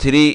3,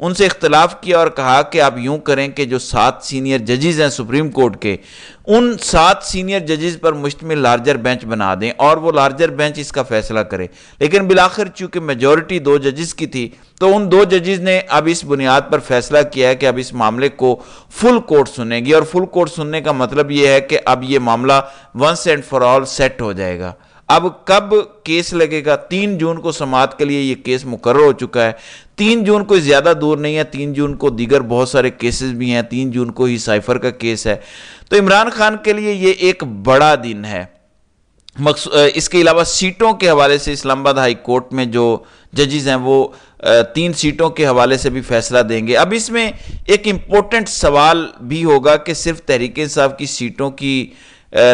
ان سے اختلاف کیا اور کہا کہ آپ یوں کریں کہ جو 7 سینئر ججز ہیں سپریم کورٹ کے، ان 7 سینئر ججز پر مشتمل لارجر بینچ بنا دیں اور وہ لارجر بینچ اس کا فیصلہ کرے۔ لیکن بالآخر چونکہ میجورٹی 2 ججز کی تھی تو ان 2 ججز نے اب اس بنیاد پر فیصلہ کیا ہے کہ اب اس معاملے کو فل کورٹ سنے گی، اور فل کورٹ سننے کا مطلب یہ ہے کہ اب یہ معاملہ once and for all set ہو جائے گا۔ اب کب کیس لگے گا؟ 3 جون کو سماعت کے لیے یہ کیس مقرر ہو چکا ہے۔ 3 جون کو زیادہ دور نہیں ہے، 3 جون کو دیگر بہت سارے کیسز بھی ہیں، 3 جون کو ہی سائفر کا کیس ہے۔ تو عمران خان کے لیے یہ ایک بڑا دن ہے۔ اس کے علاوہ سیٹوں کے حوالے سے اسلام آباد ہائی کورٹ میں جو ججز ہیں وہ 3 سیٹوں کے حوالے سے بھی فیصلہ دیں گے۔ اب اس میں ایک امپورٹنٹ سوال بھی ہوگا کہ صرف تحریک انصاف کی سیٹوں کی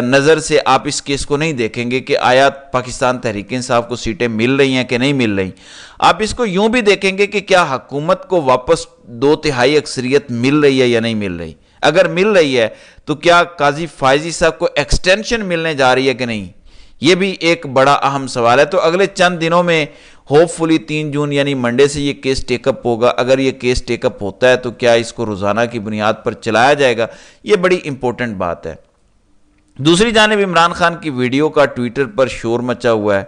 نظر سے آپ اس کیس کو نہیں دیکھیں گے کہ آیا پاکستان تحریک انصاف کو سیٹیں مل رہی ہیں کہ نہیں مل رہی۔ آپ اس کو یوں بھی دیکھیں گے کہ کیا حکومت کو واپس 2/3 اکثریت مل رہی ہے یا نہیں مل رہی۔ اگر مل رہی ہے تو کیا قاضی فائزی صاحب کو ایکسٹینشن ملنے جا رہی ہے کہ نہیں، یہ بھی ایک بڑا اہم سوال ہے۔ تو اگلے چند دنوں میں ہوپ فلی 3 جون یعنی منڈے سے یہ کیس ٹیک اپ ہوگا۔ اگر یہ کیس ٹیک اپ ہوتا ہے تو کیا اس کو روزانہ کی بنیاد پر چلایا جائے گا، یہ بڑی امپورٹنٹ بات ہے۔ دوسری جانب عمران خان کی ویڈیو کا ٹویٹر پر شور مچا ہوا ہے،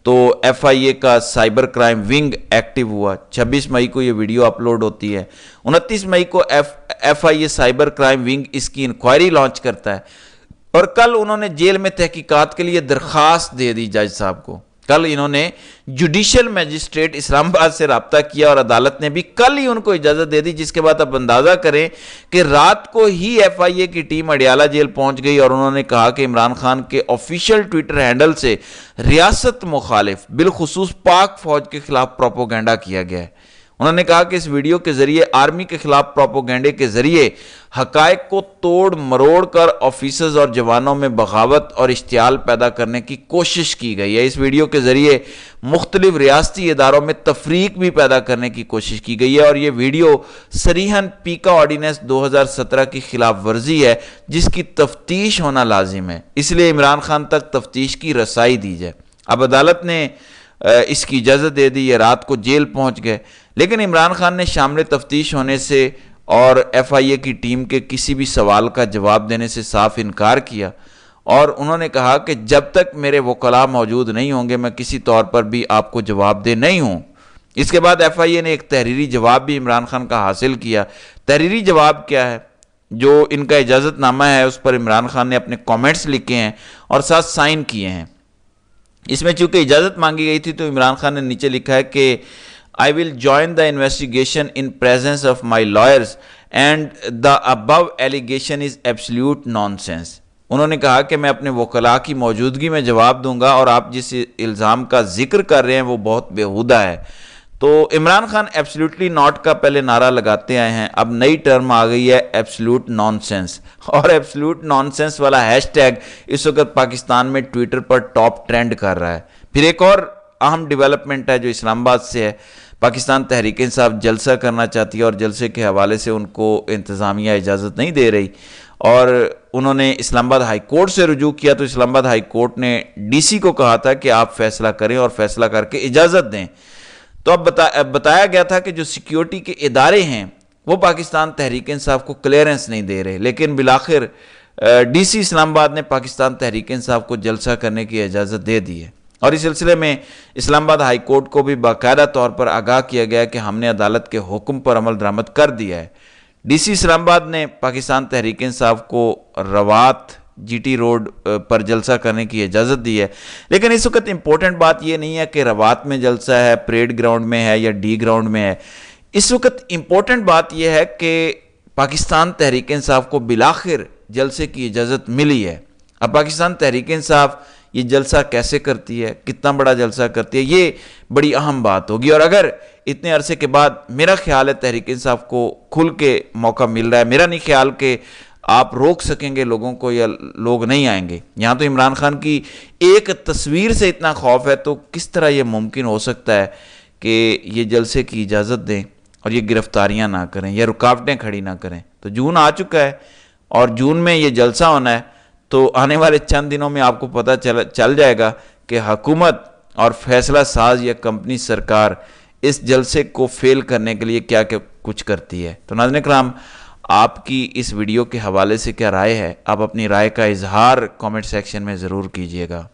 تو ایف آئی اے کا سائبر کرائم ونگ ایکٹیو ہوا۔ 26 مئی کو یہ ویڈیو اپلوڈ ہوتی ہے۔ 29 مئی کو F I A cyber crime wing اس کی انکوائری لانچ کرتا ہے، اور کل انہوں نے جیل میں تحقیقات کے لیے درخواست دے دی جج صاحب کو۔ کل انہوں نے جوڈیشل میجسٹریٹ اسلام آباد سے رابطہ کیا اور عدالت نے بھی کل ہی ان کو اجازت دے دی، جس کے بعد اب اندازہ کریں کہ رات کو ہی ایف آئی اے کی ٹیم اڈیالہ جیل پہنچ گئی، اور انہوں نے کہا کہ عمران خان کے آفیشیل ٹویٹر ہینڈل سے ریاست مخالف بالخصوص پاک فوج کے خلاف پروپیگنڈا کیا گیا ہے۔ انہوں نے کہا کہ اس ویڈیو کے ذریعے آرمی کے خلاف پروپیگنڈے کے ذریعے حقائق کو توڑ مروڑ کر آفیسرز اور جوانوں میں بغاوت اور اشتعال پیدا کرنے کی کوشش کی گئی ہے۔ اس ویڈیو کے ذریعے مختلف ریاستی اداروں میں تفریق بھی پیدا کرنے کی کوشش کی گئی ہے، اور یہ ویڈیو صریحاً پیکا آرڈیننس 2017 کی خلاف ورزی ہے، جس کی تفتیش ہونا لازم ہے۔ اس لیے عمران خان تک تفتیش کی رسائی دی جائے۔ اب عدالت نے اس کی اجازت دے دی، یہ رات کو جیل پہنچ گئے، لیکن عمران خان نے شامل تفتیش ہونے سے اور ایف آئی اے کی ٹیم کے کسی بھی سوال کا جواب دینے سے صاف انکار کیا، اور انہوں نے کہا کہ جب تک میرے وکلاء موجود نہیں ہوں گے میں کسی طور پر بھی آپ کو جواب دے نہیں ہوں۔ اس کے بعد ایف آئی اے نے ایک تحریری جواب بھی عمران خان کا حاصل کیا۔ تحریری جواب کیا ہے؟ جو ان کا اجازت نامہ ہے اس پر عمران خان نے اپنے کامنٹس لکھے ہیں اور ساتھ سائن کیے ہیں۔ اس میں چونکہ اجازت مانگی گئی تھی تو عمران خان نے نیچے لکھا ہے کہ I will join the investigation in presence of my lawyers and the above allegation is absolute nonsense۔ انہوں نے کہا کہ میں اپنے وکلاء کی موجودگی میں جواب دوں گا، اور آپ جس الزام کا ذکر کر رہے ہیں وہ بہت بیہودہ ہے۔ تو عمران خان ایبسلیوٹلی ناٹ کا پہلے نعرہ لگاتے آئے ہیں، اب نئی ٹرم آ گئی ہے ایبسلیوٹ نانسنس، اور ایبسلیوٹ نانسنس والا ہیش ٹیگ اس وقت پاکستان میں ٹویٹر پر ٹاپ ٹرینڈ کر رہا ہے۔ پھر ایک اور اہم ڈیولپمنٹ ہے جو اسلام آباد سے ہے۔ پاکستان تحریک انصاف جلسہ کرنا چاہتی ہے، اور جلسے کے حوالے سے ان کو انتظامیہ اجازت نہیں دے رہی، اور انہوں نے اسلام آباد ہائی کورٹ سے رجوع کیا، تو اسلام آباد ہائی کورٹ نے ڈی سی کو کہا تھا کہ آپ فیصلہ کریں اور فیصلہ کر کے اجازت دیں۔ تو اب بتایا گیا تھا کہ جو سیکیورٹی کے ادارے ہیں وہ پاکستان تحریک انصاف کو کلیئرنس نہیں دے رہے، لیکن بالآخر ڈی سی اسلام آباد نے پاکستان تحریک انصاف کو جلسہ کرنے کی اجازت دے دی ہے، اور اس سلسلے میں اسلام آباد ہائی کورٹ کو بھی باقاعدہ طور پر آگاہ کیا گیا کہ ہم نے عدالت کے حکم پر عمل درآمد کر دیا ہے۔ ڈی سی اسلام آباد نے پاکستان تحریک انصاف کو روات جی ٹی روڈ پر جلسہ کرنے کی اجازت دی ہے، لیکن اس وقت امپورٹنٹ بات یہ نہیں ہے کہ روات میں جلسہ ہے، پریڈ گراؤنڈ میں ہے یا ڈی گراؤنڈ میں ہے۔ اس وقت امپورٹنٹ بات یہ ہے کہ پاکستان تحریک انصاف کو بالآخر جلسے کی اجازت ملی ہے۔ اب پاکستان تحریک انصاف یہ جلسہ کیسے کرتی ہے، کتنا بڑا جلسہ کرتی ہے، یہ بڑی اہم بات ہوگی، اور اگر اتنے عرصے کے بعد میرا خیال ہے تحریک انصاف کو کھل کے موقع مل رہا ہے، میرا نہیں خیال کہ آپ روک سکیں گے لوگوں کو یا لوگ نہیں آئیں گے۔ یہاں تو عمران خان کی ایک تصویر سے اتنا خوف ہے، تو کس طرح یہ ممکن ہو سکتا ہے کہ یہ جلسے کی اجازت دیں اور یہ گرفتاریاں نہ کریں یا رکاوٹیں کھڑی نہ کریں؟ تو جون آ چکا ہے اور جون میں یہ جلسہ ہونا ہے، تو آنے والے چند دنوں میں آپ کو پتہ چل جائے گا کہ حکومت اور فیصلہ ساز یا کمپنی سرکار اس جلسے کو فیل کرنے کے لیے کیا کچھ کرتی ہے۔ تو ناظرین کرام، آپ کی اس ویڈیو کے حوالے سے کیا رائے ہے؟ آپ اپنی رائے کا اظہار کامنٹ سیکشن میں ضرور کیجیے گا۔